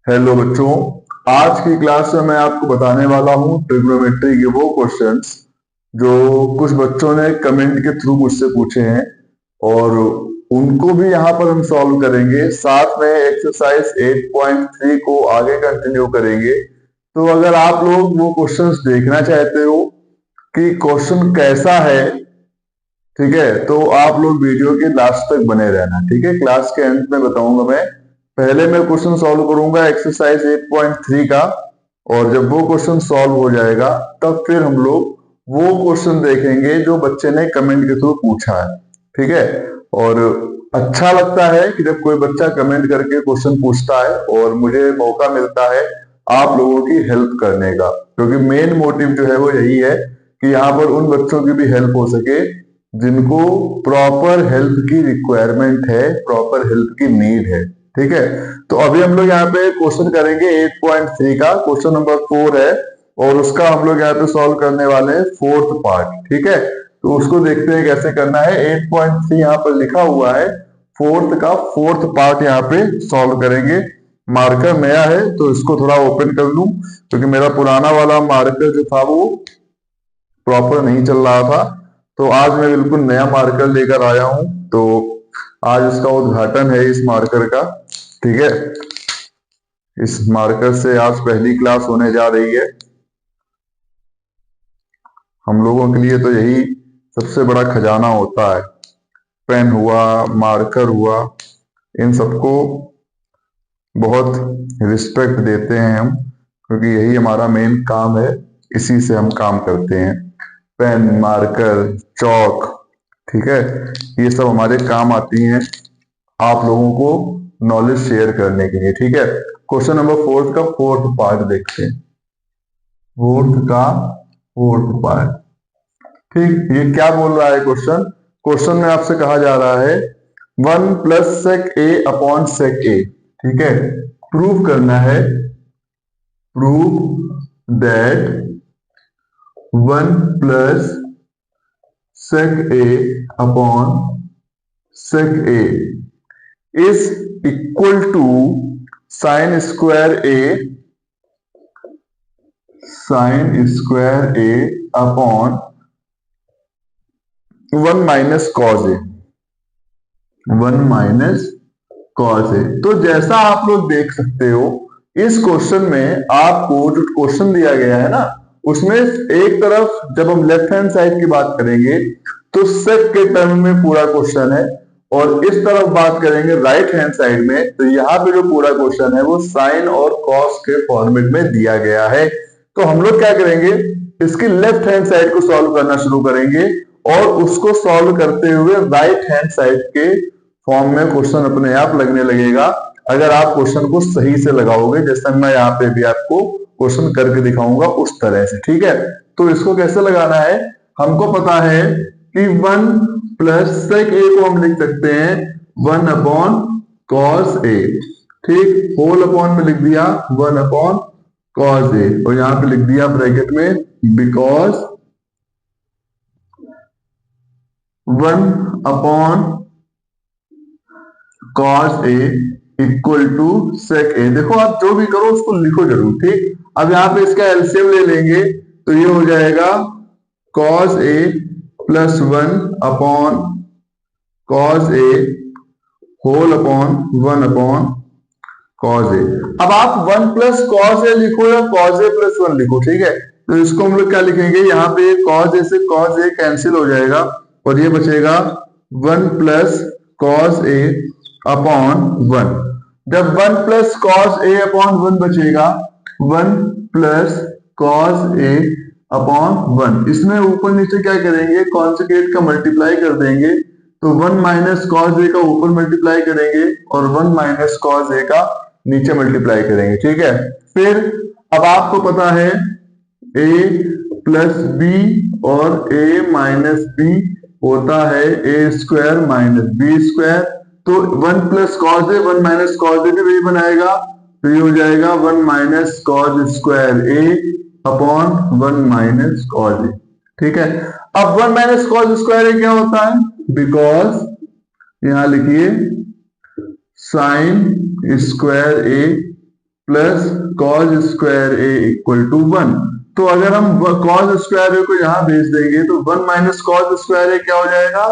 Hello बच्चों, आज की क्लास में मैं आपको बताने वाला हूँ ट्रिग्नोमेट्री के वो क्वेश्चंस जो कुछ बच्चों ने कमेंट के थ्रू मुझसे पूछे हैं और उनको भी यहाँ पर हम सॉल्व करेंगे। साथ में एक्सरसाइज 8.3 को आगे कंटिन्यू करेंगे। तो अगर आप लोग वो क्वेश्चंस देखना चाहते हो कि क्वेश्चन कैसा है, ठीक है, तो आप लोग वीडियो के लास्ट तक बने रहना। ठीक है, क्लास के एंड में बताऊंगा मैं। पहले मैं क्वेश्चन सॉल्व करूंगा एक्सरसाइज 8.3 का, और जब वो क्वेश्चन सॉल्व हो जाएगा तब फिर हम लोग वो क्वेश्चन देखेंगे जो बच्चे ने कमेंट के थ्रू पूछा है। ठीक है, और अच्छा लगता है कि जब कोई बच्चा कमेंट करके क्वेश्चन पूछता है और मुझे मौका मिलता है आप लोगों की हेल्प करने का, क्योंकि मेन मोटिव जो है वो यही है कि यहाँ पर उन बच्चों की भी हेल्प हो सके जिनको प्रॉपर हेल्प की रिक्वायरमेंट है, प्रॉपर हेल्प की नीड है। ठीक है, तो अभी हम लोग यहाँ पे क्वेश्चन करेंगे 8.3 का, क्वेश्चन नंबर 4 है और उसका हम लोग यहाँ पे सॉल्व करने वाले हैं फोर्थ पार्ट। ठीक है, तो उसको देखते हैं कैसे करना है। 8.3 यहाँ पर लिखा हुआ है, फोर्थ का फोर्थ पार्ट यहाँ पे सॉल्व करेंगे। मार्कर नया है तो इसको थोड़ा ओपन कर लूं, क्योंकि मेरा पुराना वाला मार्कर जो था वो प्रॉपर नहीं चल रहा था। तो आज मैं बिल्कुल नया मार्कर लेकर आया हूं, तो आज इसका उद्घाटन है इस मार्कर का। ठीक है, इस मार्कर से आज पहली क्लास होने जा रही है। हम लोगों के लिए तो यही सबसे बड़ा खजाना होता है। पेन हुआ, मार्कर हुआ, इन सबको बहुत रिस्पेक्ट देते हैं हम, क्योंकि यही हमारा मेन काम है, इसी से हम काम करते हैं। पेन, मार्कर, चौक, ठीक है, ये सब हमारे काम आती हैं आप लोगों को नॉलेज शेयर करने के लिए। ठीक है, क्वेश्चन नंबर फोर्थ का फोर्थ पार्ट देखते हैं। फोर्थ का फोर्थ पार्ट, ठीक, ये क्या बोल रहा है क्वेश्चन? क्वेश्चन में आपसे कहा जा रहा है 1 + sec a/sec a। ठीक है, प्रूव करना है, prove that 1 + sec a/sec a is equal to sin square a upon 1 - cos a। तो जैसा आप लोग देख सकते हो इस क्वेश्चन में आपको जो क्वेश्चन दिया गया है ना, उसमें एक तरफ जब हम लेफ्ट हैंड साइड की बात करेंगे तो सेक के टर्म में पूरा क्वेश्चन है, और इस तरफ बात करेंगे राइट हैंड साइड में तो यहाँ पे जो पूरा क्वेश्चन है वो साइन और कॉस के फॉर्मेट में दिया गया है। तो हम लोग क्या करेंगे, इसकी लेफ्ट हैंड साइड को सॉल्व करना शुरू करेंगे और उसको सॉल्व करते हुए राइट हैंड साइड के फॉर्म में क्वेश्चन अपने आप लगने लगेगा, अगर आप क्वेश्चन को सही से लगाओगे, जैसा मैं यहाँ पे भी आपको क्वेश्चन करके दिखाऊंगा उस तरह से। ठीक है, तो इसको कैसे लगाना है, हमको पता है कि 1 + sec a को हम लिख सकते हैं 1/cos a। ठीक, होल अपॉन में लिख दिया 1/cos a, और यहां पे लिख दिया ब्रैकेट में because 1/cos a equal to sec a। देखो आप जो भी करो उसको लिखो जरूर। ठीक, अब यहाँ पे इसका एलसीएम ले लेंगे तो ये हो जाएगा cos a + 1/cos a whole upon 1/cos a। अब आप 1 + cos a लिखो या cos a + 1 लिखो, ठीक है, तो इसको हम लोग क्या लिखेंगे, यहाँ पे cos a से cos a कैंसिल हो जाएगा और ये बचेगा 1 + cos a अपॉन 1। जब 1 + cos a अपॉन 1 बचेगा, 1 + cos a अपॉन 1, इसमें ऊपर नीचे क्या करेंगे, कॉन्जुगेट का मल्टीप्लाई कर देंगे, तो 1 - cos a का ऊपर मल्टीप्लाई करेंगे और 1 - cos a का नीचे मल्टीप्लाई करेंगे। ठीक है, फिर अब आपको पता है a + b और a - b होता है a² - b²। तो 1 + cos a 1 - cos a भी वही बनाएगा, तो ये हो जाएगा 1 - cos² a upon 1 - cos a। ठीक है, अब 1 - cos² a क्या होता है, बिकॉज यहां लिखिए sin² a plus cos square A equal to 1। तो अगर हम कॉस स्क्वायर ए को यहां भेज देंगे तो 1 माइनस कॉस स्क्वायर ए क्या हो जाएगा,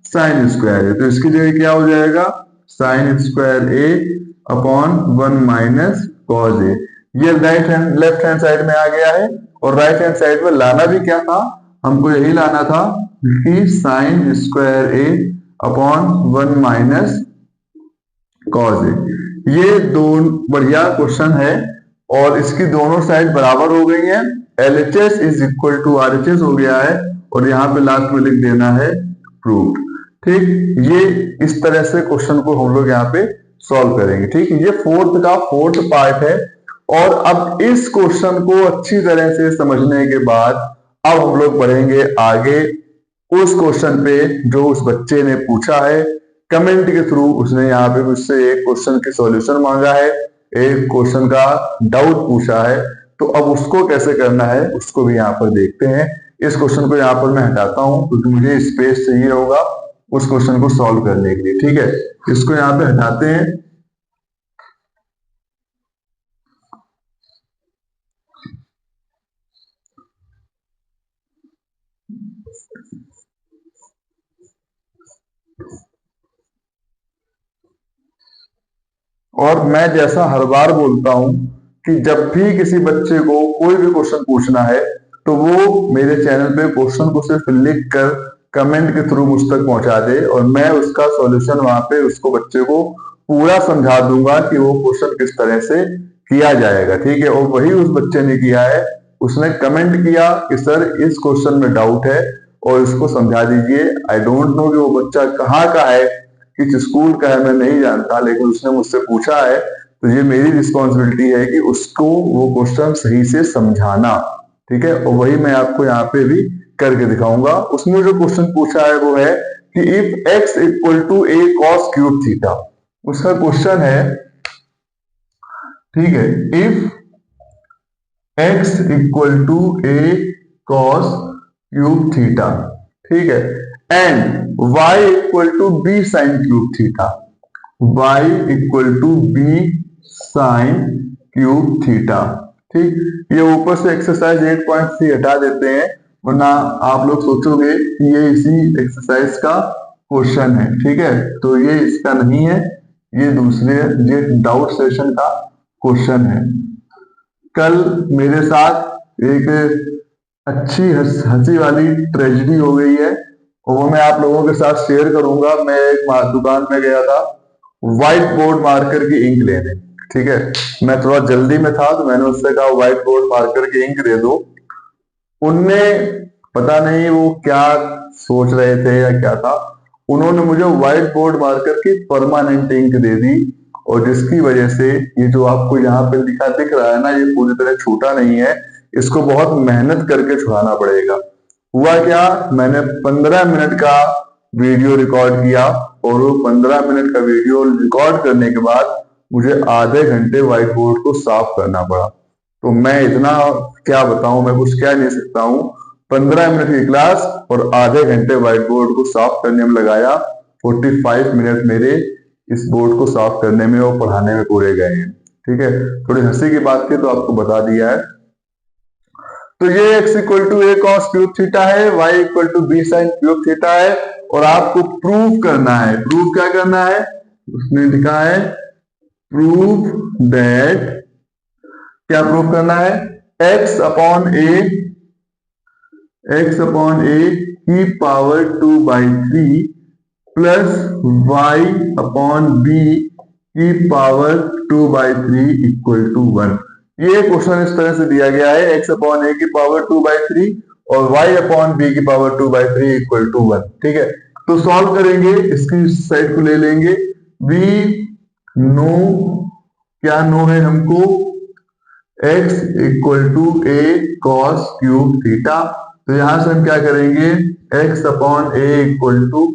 साइन स्क्वायर ए। तो इसकी जगह क्या हो जाएगा, sine square A upon 1 minus cos A. ये लेफ्ट हैंड साइड में आ गया है। और राइट हैंड साइड में लाना भी क्या था, हमको यही लाना था कि sine square A upon 1 minus cos A. ये दो बढ़िया क्वेश्चन है और इसकी दोनों साइड बराबर हो गई है। LHS is equal to RHS हो गया है और यहाँ पे लास्ट में लिख देना है प्रूव्ड। ठीक, ये इस तरह से क्वेश्चन को हम लोग यहाँ पे सॉल्व करेंगे। ठीक, ये फोर्थ पार्ट है। और अब इस क्वेश्चन को अच्छी तरह से समझने के बाद अब हम लोग बढ़ेंगे आगे उस क्वेश्चन पे जो उस बच्चे ने पूछा है कमेंट के थ्रू। उसने यहाँ पे मुझसे एक क्वेश्चन की सॉल्यूशन मांगा है, एक क्वेश्चन का डाउट पूछा है। तो अब उसको कैसे करना है उसको भी यहाँ पर देखते हैं। इस क्वेश्चन को यहाँ पर मैं हटाता हूं क्योंकि मुझे स्पेस चाहिए होगा उस क्वेश्चन को सॉल्व करने के लिए। ठीक है, इसको यहाँ पे हटाते हैं। और मैं जैसा हर बार बोलता हूं कि जब भी किसी बच्चे को कोई भी क्वेश्चन पूछना है तो वो मेरे चैनल पे क्वेश्चन को सिर्फ लिख कर कमेंट के थ्रू मुझ तक पहुंचा दे और मैं उसका सॉल्यूशन वहां पे उसको बच्चे को पूरा समझा दूंगा कि वो क्वेश्चन किस तरह से किया जाएगा। ठीक है, और वही उस बच्चे ने किया है। उसने कमेंट किया कि सर इस क्वेश्चन में डाउट है और इसको समझा दीजिए। आई डोंट नो कि वो बच्चा कहाँ का है, किस स्कूल का है, मैं नहीं जानता, लेकिन उसने मुझसे पूछा है तो ये मेरी रिस्पॉन्सिबिलिटी है कि उसको वो क्वेश्चन सही से समझाना। ठीक है, और वही मैं आपको यहाँ पे भी करके दिखाऊंगा। उसने जो क्वेश्चन पूछा है वो है कि if x equal to A cos cube theta. उसका क्वेश्चन है, ठीक है, if x equal to A cos cube theta, ठीक है, and y equal to B sine cube theta, y equal to B sine cube theta. ठीक, ये ऊपर से एक्सरसाइज 8.3 हटा देते हैं वरना आप लोग सोचोगे कि ये इसी एक्सरसाइज का क्वेश्चन है। ठीक है, तो ये इसका नहीं है, ये दूसरे ये डाउट सेशन का क्वेश्चन है। कल मेरे साथ एक अच्छी हंसी वाली ट्रेजेडी हो गई है और वो मैं आप लोगों के साथ शेयर करूंगा। मैं एक दुकान में गया था व्हाइट बोर्ड मार्कर की इंक लेने। ठीक है, मैं थोड़ा जल्दी में था तो मैंने उससे कहा व्हाइट बोर्ड मार्कर की इंक दे दो। उनने पता नहीं वो क्या सोच रहे थे या क्या था, उन्होंने मुझे व्हाइट बोर्ड मार्कर की परमानेंट इंक दे दी और जिसकी वजह से ये जो आपको यहाँ पे लिखा दिख रहा है ना, ये पूरी तरह छूटा नहीं है, इसको बहुत मेहनत करके छुड़ाना पड़ेगा। हुआ क्या, मैंने 15 मिनट का वीडियो रिकॉर्ड किया और वो 15 मिनट का वीडियो रिकॉर्ड करने के बाद मुझे आधे घंटे व्हाइट बोर्ड को साफ करना पड़ा। तो मैं इतना क्या बताऊं, मैं कुछ कह नहीं सकता हूं। 15 मिनट की क्लास और आधे घंटे व्हाइट बोर्ड को साफ करने में लगाया। 45 मिनट मेरे इस बोर्ड को साफ करने में और पढ़ाने में पूरे गए हैं। ठीक है, थोड़ी हंसी की बात थी तो आपको बता दिया है। तो ये x equal to A cos cube theta है, y equal to B sine cube theta है और आपको प्रूव करना है। प्रूव क्या करना है, उसने लिखा है प्रूव दैट, क्या प्रूव करना है, x अपॉन ए की power 2/3 plus y upon B की पावर 2/3 इक्वल टू 1। ये क्वेश्चन इस तरह से दिया गया है, x अपॉन ए की पावर 2/3 और y अपॉन बी की पावर 2/3 इक्वल टू 1। ठीक है, तो सॉल्व करेंगे, इसकी साइड को ले लेंगे। वी नो, क्या नो है हमको, x equal to A cos cube theta. तो यहां से हम क्या करेंगे, x upon A equal to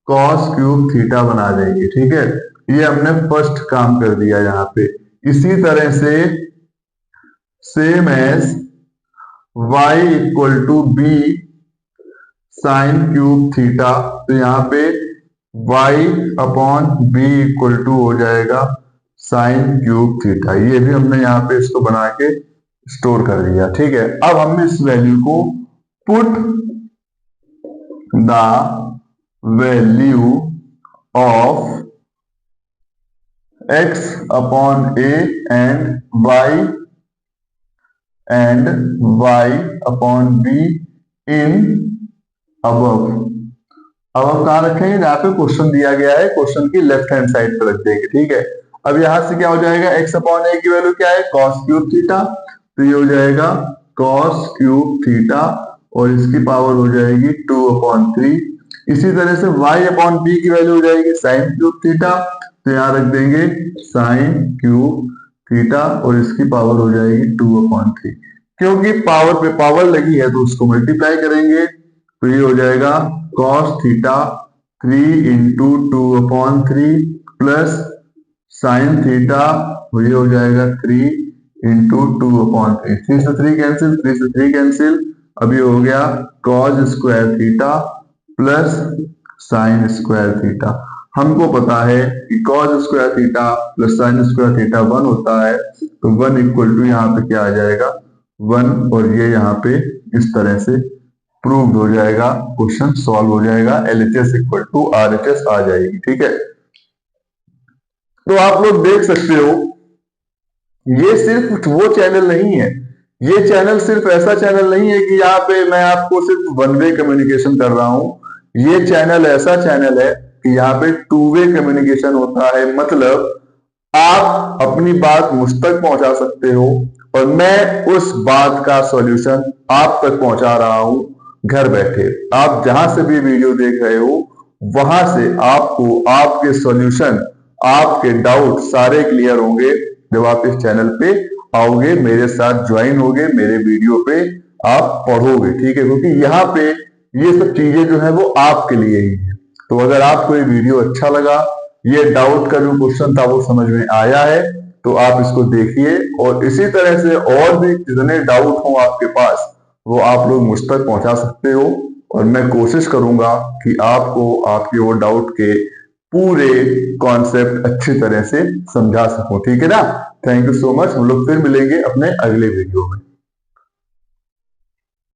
cos cube theta बना देंगे। ठीक है, ये हमने फर्स्ट काम कर दिया यहाँ पे। इसी तरह से same as y equal to B sine cube theta, तो यहाँ पे y upon B equal to हो जाएगा साइन क्यूब थीटा। ये भी हमने यहाँ पे इसको बना के स्टोर कर दिया। ठीक है, अब हमने इस वैल्यू को put the value of x upon a and y upon b in above। अब कहाँ रखेंगे, यहाँ पे क्वेश्चन दिया गया है, क्वेश्चन की लेफ्ट हैंड साइड पे रख देंगे। ठीक है, अब यहां से क्या हो जाएगा, x अपॉन a की वैल्यू क्या है, cos क्यूब थीटा, तो ये हो जाएगा cos क्यूब थीटा और इसकी पावर हो जाएगी 2/3। इसी तरह से y अपॉन b की वैल्यू हो जाएगी sin क्यूब थीटा, तो यहाँ रख देंगे sin क्यूब थीटा और इसकी पावर हो जाएगी 2/3। क्योंकि पावर पे पावर लगी है तो उसको मल्टीप्लाई करेंगे, तो ये हो जाएगा cos theta 3 into 2/3 plus sine theta, ये हो जाएगा 3 इंटू 2/3। 3 से 3 कैंसिल, 3 से 3 कैंसिल, अब ये हो गया cos square theta plus sine square theta. हमको पता है कि cos square theta plus sine square theta 1 होता है, तो 1 इक्वल टू यहाँ पे क्या आ जाएगा 1, और ये यहाँ पे इस तरह से प्रूव्ड हो जाएगा, क्वेश्चन सॉल्व हो जाएगा, LHS इक्वल टू RHS आ जाएगी। ठीक है, तो आप लोग देख सकते हो ये सिर्फ वो चैनल नहीं है, ये चैनल सिर्फ ऐसा चैनल नहीं है कि यहाँ पे मैं आपको सिर्फ वन वे कम्युनिकेशन कर रहा हूं। ये चैनल ऐसा चैनल है कि यहाँ पे टू वे कम्युनिकेशन होता है, मतलब आप अपनी बात मुझ तक पहुंचा सकते हो और मैं उस बात का सॉल्यूशन आप तक पहुंचा रहा हूं घर बैठे। आप जहां से भी वीडियो देख रहे हो वहां से आपको आपके सॉल्यूशन, आपके डाउट सारे क्लियर होंगे जब आप इस चैनल पे आओगे, मेरे साथ ज्वाइन होगे, मेरे वीडियो पे आप पढ़ोगे। ठीक है, क्योंकि यहाँ पे ये सब चीजें जो है वो आपके लिए ही है। तो अगर आपको ये वीडियो अच्छा लगा, ये डाउट का जो क्वेश्चन था वो समझ में आया है, तो आप इसको देखिए और इसी तरह से और भी जितने डाउट हो आपके पास वो आप लोग मुझ तक पहुंचा सकते हो और मैं कोशिश करूंगा कि आपको आपके वो डाउट के पूरे कॉन्सेप्ट अच्छी तरह से समझा सकूं। ठीक है ना, थैंक यू सो मच। हम लोग फिर मिलेंगे अपने अगले वीडियो में।